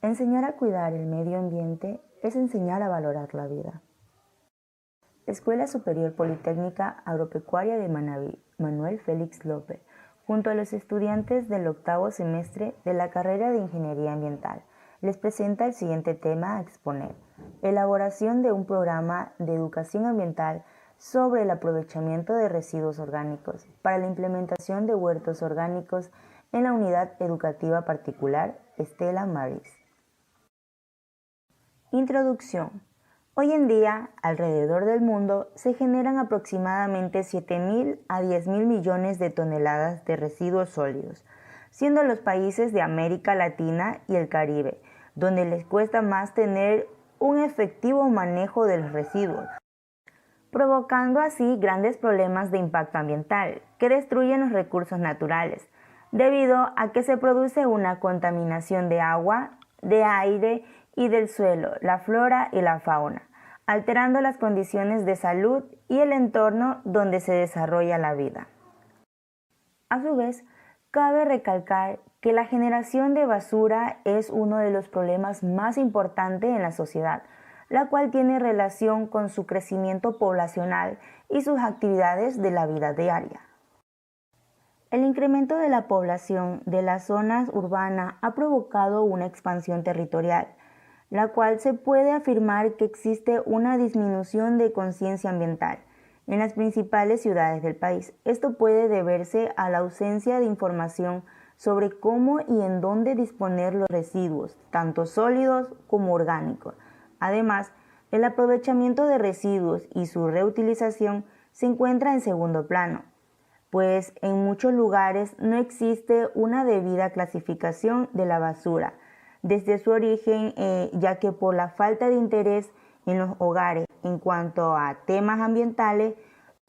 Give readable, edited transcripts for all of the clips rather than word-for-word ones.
Enseñar a cuidar el medio ambiente es enseñar a valorar la vida. Escuela Superior Politécnica Agropecuaria de Manabí, Manuel Félix López, junto a los estudiantes del octavo semestre de la carrera de Ingeniería Ambiental, les presenta el siguiente tema a exponer: elaboración de un programa de educación ambiental sobre el aprovechamiento de residuos orgánicos para la implementación de huertos orgánicos en la unidad educativa particular Estela Maris. Introducción. Hoy en día, alrededor del mundo, se generan aproximadamente 7.000 a 10.000 millones de toneladas de residuos sólidos, siendo los países de América Latina y el Caribe, donde les cuesta más tener un efectivo manejo de los residuos, provocando así grandes problemas de impacto ambiental que destruyen los recursos naturales, debido a que se produce una contaminación de agua, de aire y del suelo, la flora y la fauna, alterando las condiciones de salud y el entorno donde se desarrolla la vida. A su vez, cabe recalcar que la generación de basura es uno de los problemas más importantes en la sociedad, la cual tiene relación con su crecimiento poblacional y sus actividades de la vida diaria. El incremento de la población de las zonas urbanas ha provocado una expansión territorial, la cual se puede afirmar que existe una disminución de conciencia ambiental en las principales ciudades del país. Esto puede deberse a la ausencia de información sobre cómo y en dónde disponer los residuos, tanto sólidos como orgánicos. Además, el aprovechamiento de residuos y su reutilización se encuentra en segundo plano, pues en muchos lugares no existe una debida clasificación de la basura desde su origen, ya que por la falta de interés en los hogares en cuanto a temas ambientales,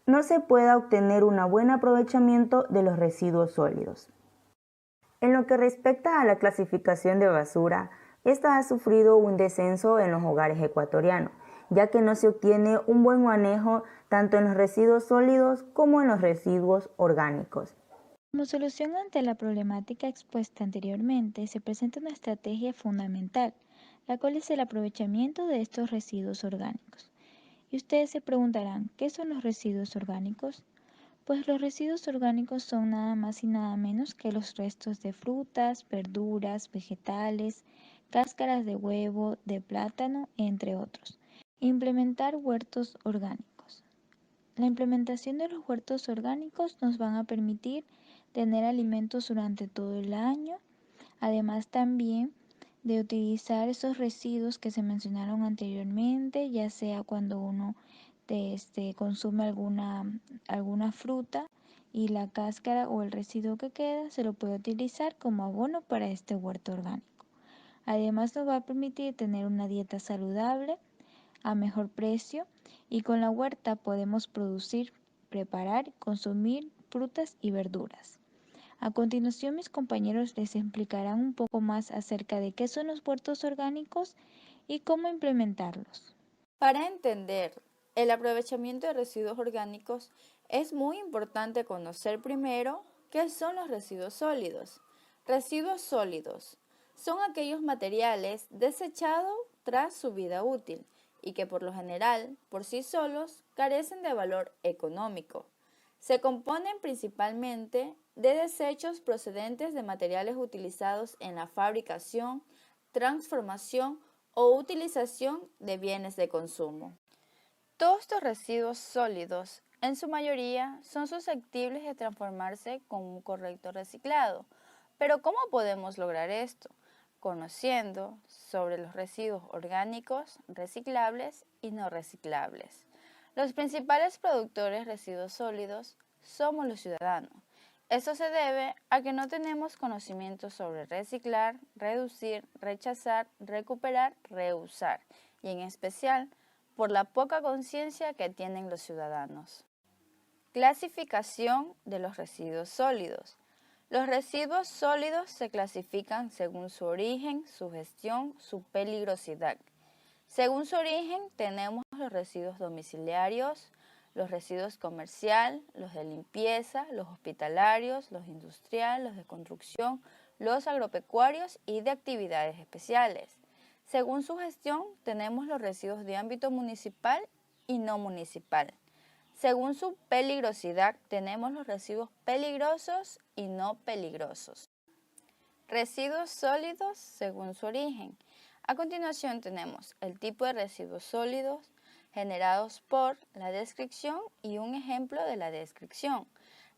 no se puede obtener un buen aprovechamiento de los residuos sólidos. En lo que respecta a la clasificación de basura, esta ha sufrido un descenso en los hogares ecuatorianos, ya que no se obtiene un buen manejo tanto en los residuos sólidos como en los residuos orgánicos. Como solución ante la problemática expuesta anteriormente, se presenta una estrategia fundamental, la cual es el aprovechamiento de estos residuos orgánicos. Y ustedes se preguntarán, ¿qué son los residuos orgánicos? Pues los residuos orgánicos son nada más y nada menos que los restos de frutas, verduras, vegetales, cáscaras de huevo, de plátano, entre otros. Implementar huertos orgánicos. La implementación de los huertos orgánicos nos van a permitir tener alimentos durante todo el año, además también de utilizar esos residuos que se mencionaron anteriormente, ya sea cuando uno consume alguna fruta y la cáscara o el residuo que queda se lo puede utilizar como abono para este huerto orgánico. Además nos va a permitir tener una dieta saludable a mejor precio y con la huerta podemos producir, preparar y consumir frutas y verduras. A continuación mis compañeros les explicarán un poco más acerca de qué son los huertos orgánicos y cómo implementarlos. Para entender el aprovechamiento de residuos orgánicos es muy importante conocer primero qué son los residuos sólidos. Residuos sólidos son aquellos materiales desechados tras su vida útil y que por lo general, por sí solos, carecen de valor económico. Se componen principalmente de desechos procedentes de materiales utilizados en la fabricación, transformación o utilización de bienes de consumo. Todos estos residuos sólidos, en su mayoría, son susceptibles de transformarse con un correcto reciclado. Pero ¿cómo podemos lograr esto? Conociendo sobre los residuos orgánicos, reciclables y no reciclables. Los principales productores de residuos sólidos somos los ciudadanos. Esto se debe a que no tenemos conocimiento sobre reciclar, reducir, rechazar, recuperar, reusar y en especial por la poca conciencia que tienen los ciudadanos. Clasificación de los residuos sólidos. Los residuos sólidos se clasifican según su origen, su gestión, su peligrosidad. Según su origen tenemos los residuos domiciliarios, los residuos comercial, los de limpieza, los hospitalarios, los industriales, los de construcción, los agropecuarios y de actividades especiales. Según su gestión, tenemos los residuos de ámbito municipal y no municipal. Según su peligrosidad, tenemos los residuos peligrosos y no peligrosos. Residuos sólidos según su origen. A continuación tenemos el tipo de residuos sólidos generados por la descripción y un ejemplo de la descripción.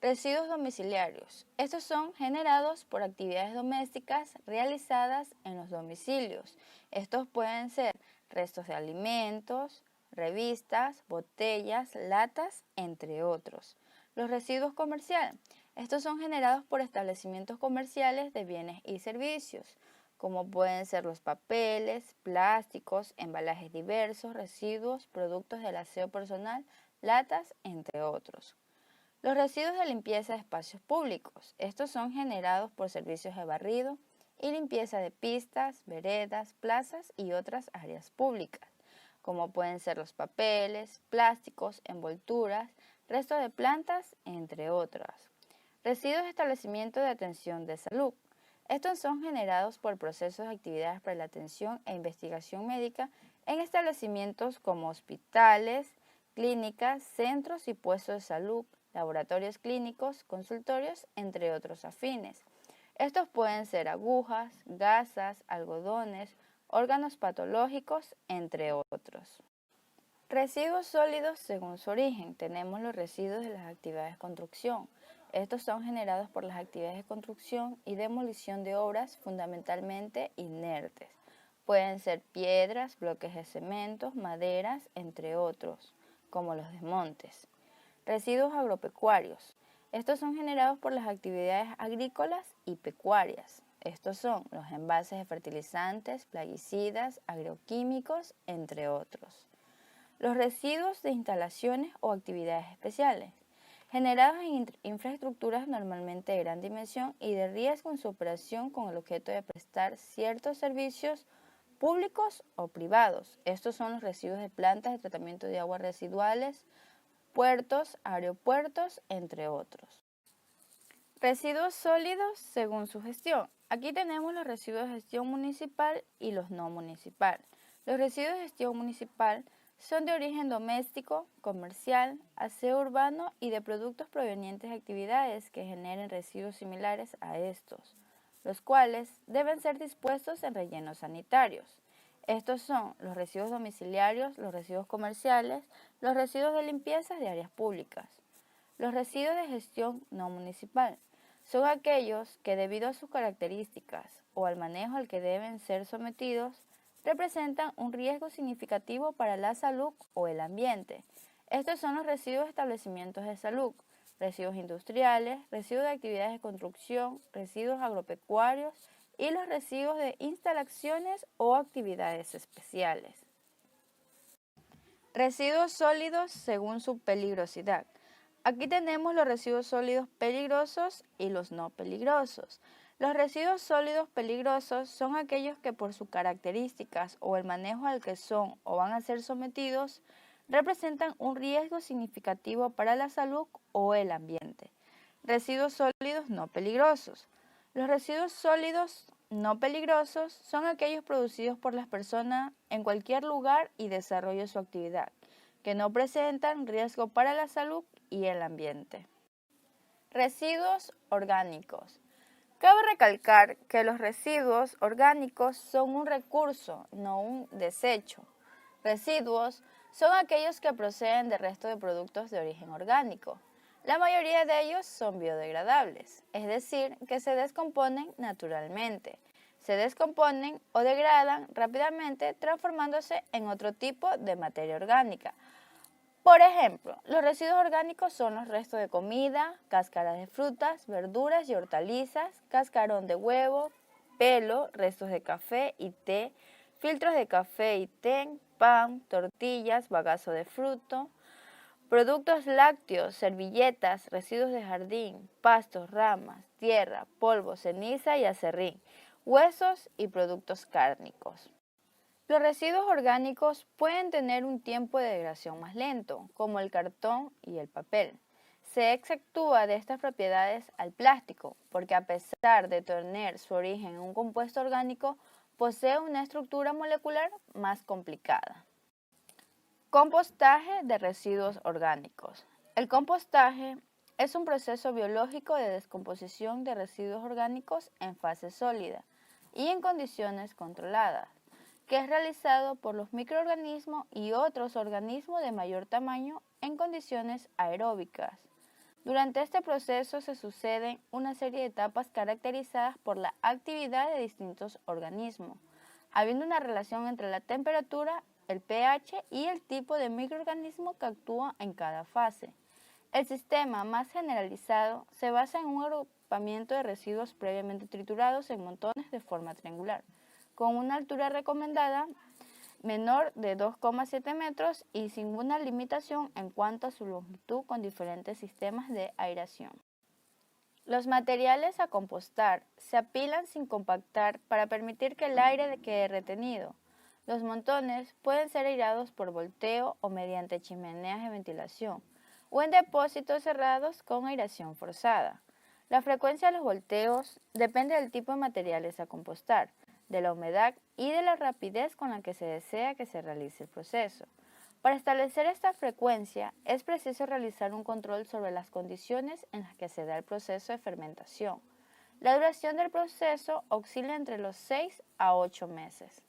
Residuos domiciliarios. Estos son generados por actividades domésticas realizadas en los domicilios. Estos pueden ser restos de alimentos, revistas, botellas, latas, entre otros. Los residuos comerciales. Estos son generados por establecimientos comerciales de bienes y servicios, como pueden ser los papeles, plásticos, embalajes diversos, residuos, productos del aseo personal, latas, entre otros. Los residuos de limpieza de espacios públicos. Estos son generados por servicios de barrido y limpieza de pistas, veredas, plazas y otras áreas públicas, como pueden ser los papeles, plásticos, envolturas, restos de plantas, entre otras. Residuos de establecimiento de atención de salud. Estos son generados por procesos de actividades para la atención e investigación médica en establecimientos como hospitales, clínicas, centros y puestos de salud, laboratorios clínicos, consultorios, entre otros afines. Estos pueden ser agujas, gasas, algodones, órganos patológicos, entre otros. Residuos sólidos según su origen. Tenemos los residuos de las actividades de construcción. Estos son generados por las actividades de construcción y demolición de obras fundamentalmente inertes. Pueden ser piedras, bloques de cemento, maderas, entre otros, como los desmontes. Residuos agropecuarios. Estos son generados por las actividades agrícolas y pecuarias. Estos son los envases de fertilizantes, plaguicidas, agroquímicos, entre otros. Los residuos de instalaciones o actividades especiales, generados en infraestructuras normalmente de gran dimensión y de riesgo en su operación con el objeto de prestar ciertos servicios públicos o privados. Estos son los residuos de plantas de tratamiento de aguas residuales, puertos, aeropuertos, entre otros. Residuos sólidos según su gestión. Aquí tenemos los residuos de gestión municipal y los no municipal. Los residuos de gestión municipal son de origen doméstico, comercial, aseo urbano y de productos provenientes de actividades que generen residuos similares a estos, los cuales deben ser dispuestos en rellenos sanitarios. Estos son los residuos domiciliarios, los residuos comerciales, los residuos de limpieza de áreas públicas. Los residuos de gestión no municipal son aquellos que, debido a sus características o al manejo al que deben ser sometidos, representan un riesgo significativo para la salud o el ambiente. Estos son los residuos de establecimientos de salud, residuos industriales, residuos de actividades de construcción, residuos agropecuarios y los residuos de instalaciones o actividades especiales. Residuos sólidos según su peligrosidad. Aquí tenemos los residuos sólidos peligrosos y los no peligrosos. Los residuos sólidos peligrosos son aquellos que por sus características o el manejo al que son o van a ser sometidos representan un riesgo significativo para la salud o el ambiente. Residuos sólidos no peligrosos. Los residuos sólidos no peligrosos son aquellos producidos por las personas en cualquier lugar y desarrollo de su actividad, que no presentan riesgo para la salud y el ambiente. Residuos orgánicos. Cabe recalcar que los residuos orgánicos son un recurso, no un desecho. Residuos son aquellos que proceden de restos de productos de origen orgánico. La mayoría de ellos son biodegradables, es decir, que se descomponen naturalmente. Se descomponen o degradan rápidamente transformándose en otro tipo de materia orgánica. Por ejemplo, los residuos orgánicos son los restos de comida, cáscaras de frutas, verduras y hortalizas, cascarón de huevo, pelo, restos de café y té, filtros de café y té, pan, tortillas, bagazo de fruto, productos lácteos, servilletas, residuos de jardín, pastos, ramas, tierra, polvo, ceniza y acerrín, huesos y productos cárnicos. Los residuos orgánicos pueden tener un tiempo de degradación más lento, como el cartón y el papel. se exceptúa de estas propiedades al plástico, porque a pesar de tener su origen en un compuesto orgánico, posee una estructura molecular más complicada. Compostaje de residuos orgánicos. El compostaje es un proceso biológico de descomposición de residuos orgánicos en fase sólida y en condiciones controladas, que es realizado por los microorganismos y otros organismos de mayor tamaño en condiciones aeróbicas. Durante este proceso se suceden una serie de etapas caracterizadas por la actividad de distintos organismos, habiendo una relación entre la temperatura, el pH y el tipo de microorganismo que actúa en cada fase. El sistema más generalizado se basa en un agrupamiento de residuos previamente triturados en montones de forma triangular, con una altura recomendada menor de 2,7 metros y sin una limitación en cuanto a su longitud con diferentes sistemas de aireación. Los materiales a compostar se apilan sin compactar para permitir que el aire quede retenido. Los montones pueden ser aireados por volteo o mediante chimeneas de ventilación, o en depósitos cerrados con aireación forzada. La frecuencia de los volteos depende del tipo de materiales a compostar, de la humedad y de la rapidez con la que se desea que se realice el proceso. Para establecer esta frecuencia es preciso realizar un control sobre las condiciones en las que se da el proceso de fermentación. La duración del proceso oscila entre los 6 a 8 meses.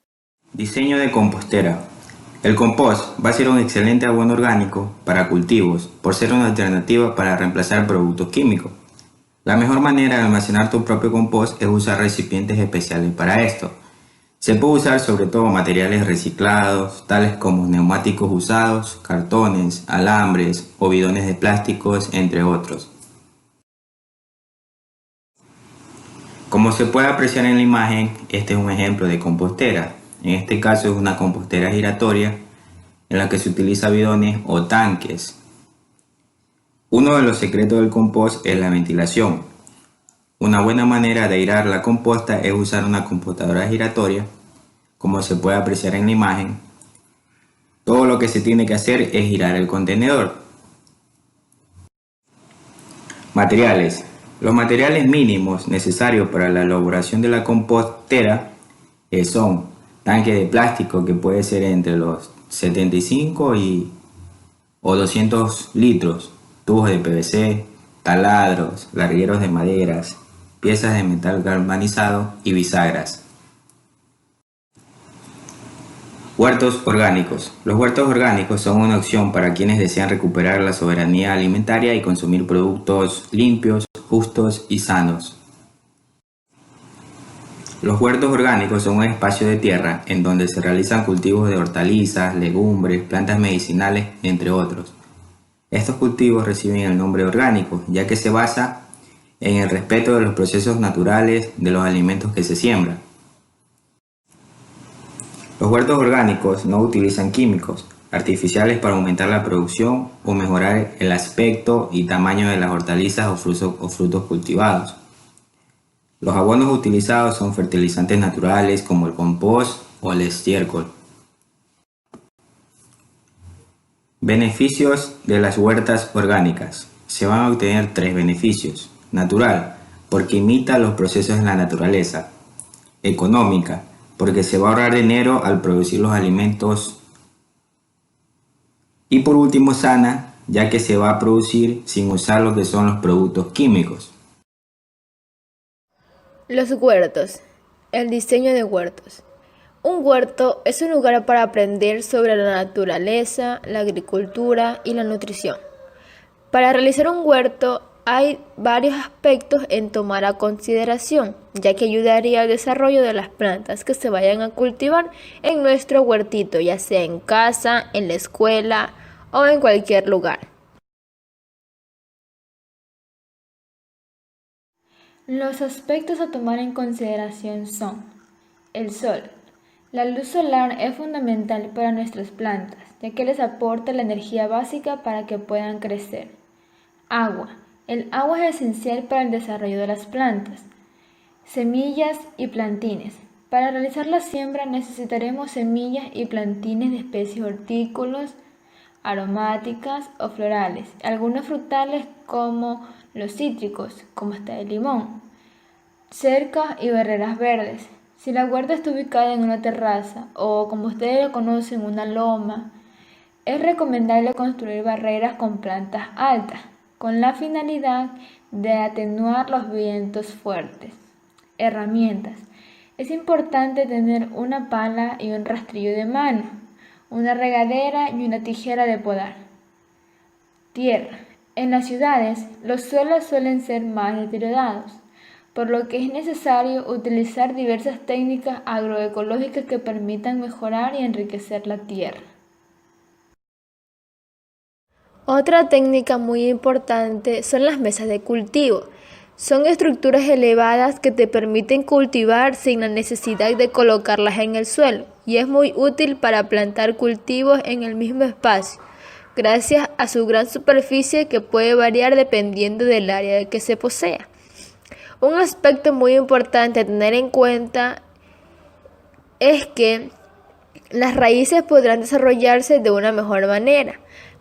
Diseño de compostera. El compost va a ser un excelente abono orgánico para cultivos por ser una alternativa para reemplazar productos químicos. La mejor manera de almacenar tu propio compost es usar recipientes especiales para esto. Se puede usar sobre todo materiales reciclados, tales como neumáticos usados, cartones, alambres o bidones de plásticos, entre otros. Como se puede apreciar en la imagen, este es un ejemplo de compostera. En este caso es una compostera giratoria en la que se utiliza bidones o tanques. Uno de los secretos del compost es la ventilación. Una buena manera de airear la composta es usar una compostadora giratoria, como se puede apreciar en la imagen. Todo lo que se tiene que hacer es girar el contenedor. Materiales. Los materiales mínimos necesarios para la elaboración de la compostera son tanques de plástico que puede ser entre los 75 o 200 litros, tubos de PVC, taladros, largueros de maderas, piezas de metal galvanizado y bisagras. Huertos orgánicos. Los huertos orgánicos son una opción para quienes desean recuperar la soberanía alimentaria y consumir productos limpios, justos y sanos. Los huertos orgánicos son un espacio de tierra en donde se realizan cultivos de hortalizas, legumbres, plantas medicinales, entre otros. Estos cultivos reciben el nombre orgánico, ya que se basa en el respeto de los procesos naturales de los alimentos que se siembran. Los huertos orgánicos no utilizan químicos artificiales para aumentar la producción o mejorar el aspecto y tamaño de las hortalizas o frutos cultivados. Los abonos utilizados son fertilizantes naturales como el compost o el estiércol. Beneficios de las huertas orgánicas. Se van a obtener 3 beneficios. Natural, porque imita los procesos de la naturaleza. Económica, porque se va a ahorrar dinero al producir los alimentos. Y por último, sana, ya que se va a producir sin usar lo que son los productos químicos. Los huertos. El diseño de huertos. Un huerto es un lugar para aprender sobre la naturaleza, la agricultura y la nutrición. Para realizar un huerto hay varios aspectos en tomar a consideración, ya que ayudaría al desarrollo de las plantas que se vayan a cultivar en nuestro huertito, ya sea en casa, en la escuela o en cualquier lugar. Los aspectos a tomar en consideración son el sol. La luz solar es fundamental para nuestras plantas, ya que les aporta la energía básica para que puedan crecer. Agua. El agua es esencial para el desarrollo de las plantas. Semillas y plantines. Para realizar la siembra necesitaremos semillas y plantines de especies hortícolas, aromáticas o florales, algunos frutales como los cítricos, como está el limón, cercas y barreras verdes. Si la huerta está ubicada en una terraza o, como ustedes lo conocen, una loma, es recomendable construir barreras con plantas altas, con la finalidad de atenuar los vientos fuertes. Herramientas. Es importante tener una pala y un rastrillo de mano, una regadera y una tijera de podar. Tierra. En las ciudades, los suelos suelen ser más deteriorados, por lo que es necesario utilizar diversas técnicas agroecológicas que permitan mejorar y enriquecer la tierra. Otra técnica muy importante son las mesas de cultivo. Son estructuras elevadas que te permiten cultivar sin la necesidad de colocarlas en el suelo y es muy útil para plantar cultivos en el mismo espacio, gracias a su gran superficie que puede variar dependiendo del área que se posea. Un aspecto muy importante a tener en cuenta es que las raíces podrán desarrollarse de una mejor manera.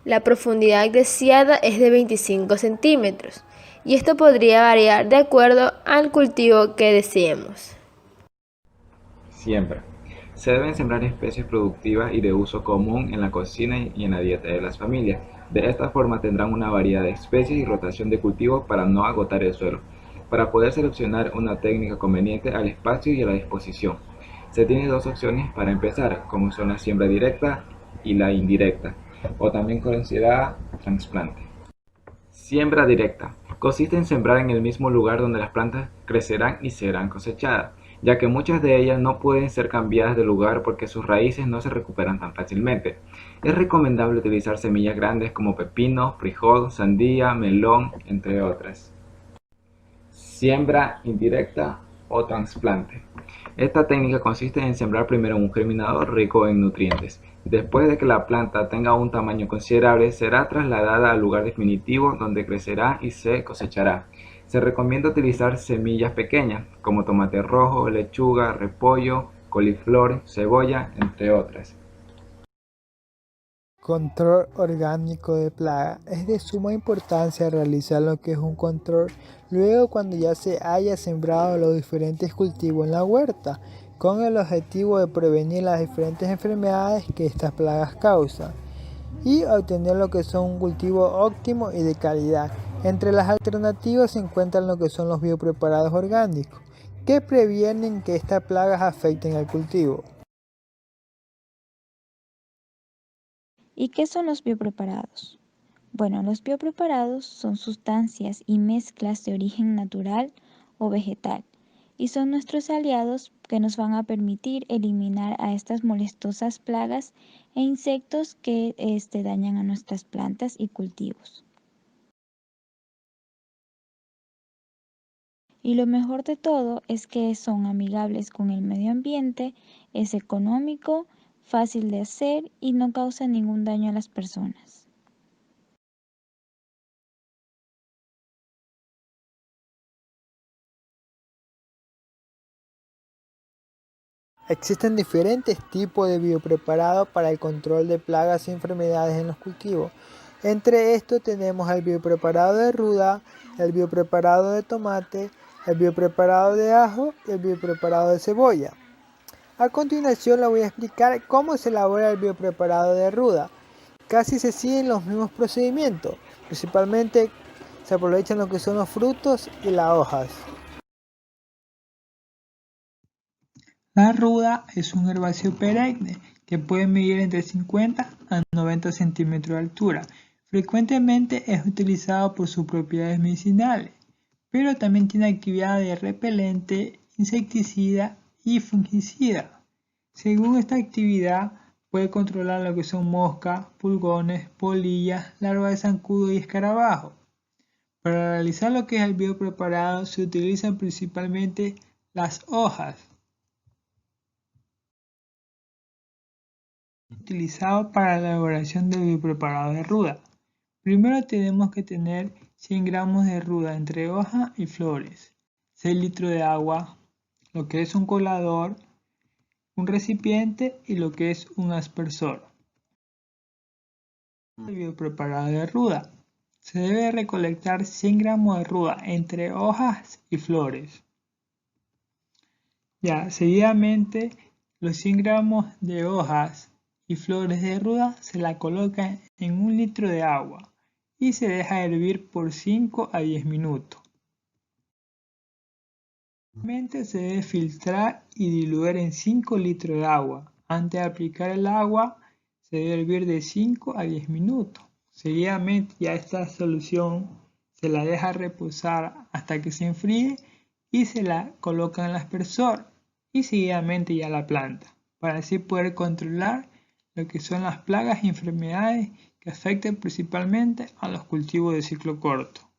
La profundidad deseada es de 25 centímetros y esto podría variar de acuerdo al cultivo que deseemos. Siembra. Se deben sembrar especies productivas y de uso común en la cocina y en la dieta de las familias. De esta forma tendrán una variedad de especies y rotación de cultivos para no agotar el suelo, para poder seleccionar una técnica conveniente al espacio y a la disposición. Se tienen dos opciones para empezar, como son la siembra directa y la indirecta, o también considerada trasplante. Siembra directa. Consiste en sembrar en el mismo lugar donde las plantas crecerán y serán cosechadas, ya que muchas de ellas no pueden ser cambiadas de lugar porque sus raíces no se recuperan tan fácilmente. Es recomendable utilizar semillas grandes como pepino, frijol, sandía, melón, entre otras. Siembra indirecta o trasplante. Esta técnica consiste en sembrar primero un germinador rico en nutrientes. Después de que la planta tenga un tamaño considerable, será trasladada al lugar definitivo donde crecerá y se cosechará. Se recomienda utilizar semillas pequeñas como tomate rojo, lechuga, repollo, coliflor, cebolla, entre otras. Control orgánico de plaga. Es de suma importancia realizar lo que es un control luego cuando ya se haya sembrado los diferentes cultivos en la huerta, con el objetivo de prevenir las diferentes enfermedades que estas plagas causan y obtener lo que son un cultivo óptimo y de calidad. Entre las alternativas se encuentran lo que son los biopreparados orgánicos, que previenen que estas plagas afecten al cultivo. ¿Y qué son los biopreparados? Bueno, los biopreparados son sustancias y mezclas de origen natural o vegetal y son nuestros aliados que nos van a permitir eliminar a estas molestosas plagas e insectos que dañan a nuestras plantas y cultivos. Y lo mejor de todo es que son amigables con el medio ambiente, es económico, fácil de hacer y no causa ningún daño a las personas. Existen diferentes tipos de biopreparados para el control de plagas y enfermedades en los cultivos. Entre estos tenemos el biopreparado de ruda, el biopreparado de tomate, el biopreparado de ajo y el biopreparado de cebolla. A continuación les voy a explicar cómo se elabora el biopreparado de ruda. Casi se siguen los mismos procedimientos, principalmente se aprovechan lo que son los frutos y las hojas. La ruda es un herbáceo perenne que puede medir entre 50 a 90 centímetros de altura. Frecuentemente es utilizado por sus propiedades medicinales, pero también tiene actividades de repelente, insecticida y fungicida. Según esta actividad, puede controlar lo que son moscas, pulgones, polillas, larvas de zancudo y escarabajo. Para realizar lo que es el biopreparado se utilizan principalmente las hojas. Utilizado para la elaboración del biopreparado de ruda. Primero tenemos que tener 100 gramos de ruda entre hoja y flores, 6 litros de agua, lo que es un colador, un recipiente y lo que es un aspersor. El biopreparado de ruda. Se debe recolectar 100 gramos de ruda entre hojas y flores. Seguidamente los 100 gramos de hojas y flores de ruda se la colocan en 1 litro de agua y se deja hervir por 5 a 10 minutos. Finalmente se debe filtrar y diluir en 5 litros de agua. Antes de aplicar el agua se debe hervir de 5 a 10 minutos. Seguidamente ya esta solución se la deja reposar hasta que se enfríe y se la coloca en el aspersor y seguidamente ya la planta, para así poder controlar lo que son las plagas y enfermedades que afectan principalmente a los cultivos de ciclo corto.